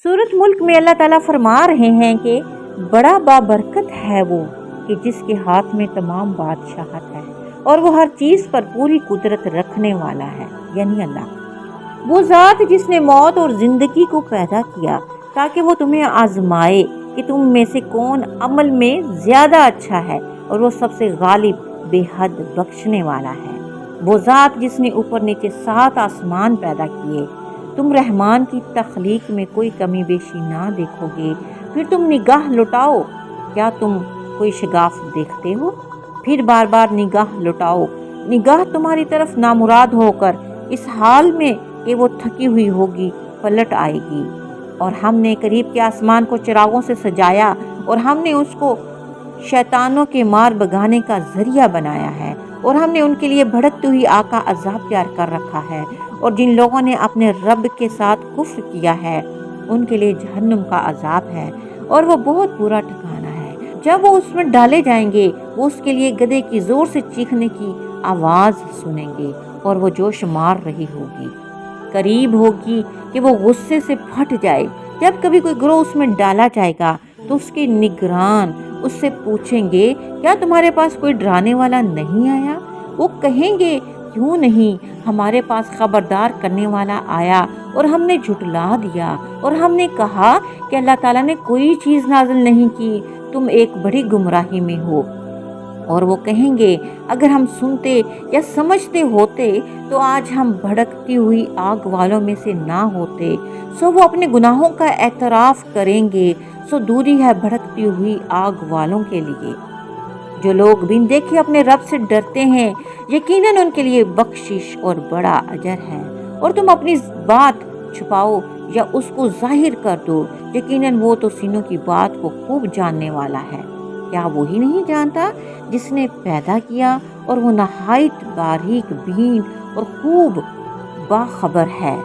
सूरत मुल्क में अल्लाह ताला फरमा रहे हैं कि बड़ा बाबरकत है वो कि जिसके हाथ में तमाम बादशाहत है और वो हर चीज़ पर पूरी कुदरत रखने वाला है, यानी अल्लाह। वो ज़ात जिसने मौत और ज़िंदगी को पैदा किया ताकि वो तुम्हें आजमाए कि तुम में से कौन अमल में ज़्यादा अच्छा है, और वो सबसे गालिब बेहद बख्शने वाला है। वो ज़ात जिसने ऊपर नीचे 7 आसमान पैदा किए, तुम रहमान की तख्लीक में कोई कमी बेशी ना देखोगे। फिर तुम निगाह लुटाओ, क्या तुम कोई शगाफ देखते हो? फिर बार बार निगाह लुटाओ, निगाह तुम्हारी तरफ नामुराद होकर इस हाल में कि वो थकी हुई होगी पलट आएगी। और हमने करीब के आसमान को चिरागों से सजाया और हमने उसको शैतानों के मार भगाने का जरिया बनाया है, और हमने उनके लिए भड़कती हुई आग का अजाब तैयार कर रखा है। और जिन लोगों ने अपने रब के साथ कुफ्र किया है उनके लिए जहन्नुम का अजाब है, और वो बहुत बुरा ठिकाना है। जब वो उसमें डाले जाएंगे वो उसके लिए गधे की जोर से चीखने की आवाज़ सुनेंगे, और वो जोश मार रही होगी, करीब होगी कि वो गुस्से से फट जाए। जब कभी कोई गिरोह उसमें डाला जाएगा तो उसके निगरान उससे पूछेंगे, क्या तुम्हारे पास कोई डराने वाला नहीं आया? वो कहेंगे, क्यों नहीं, हमारे पास खबरदार करने वाला आया और हमने झुटला दिया, और हमने कहा कि अल्लाह ताला ने कोई चीज़ नाज़िल नहीं की, तुम एक बड़ी गुमराही में हो। और वो कहेंगे, अगर हम सुनते या समझते होते तो आज हम भड़कती हुई आग वालों में से ना होते। सो वो अपने गुनाहों का एतराफ़ करेंगे, सो दूरी है भड़कती हुई आग वालों के लिए। जो लोग बिन देखे अपने रब से डरते हैं, यकीनन उनके लिए बख्शिश और बड़ा अजर है। और तुम अपनी बात छुपाओ या उसको जाहिर कर दो, यकीनन वो तो सीनों की बात को खूब जानने वाला है। क्या वो ही नहीं जानता जिसने पैदा किया, और वो नहायत बारीक बीन और खूब बाखबर है।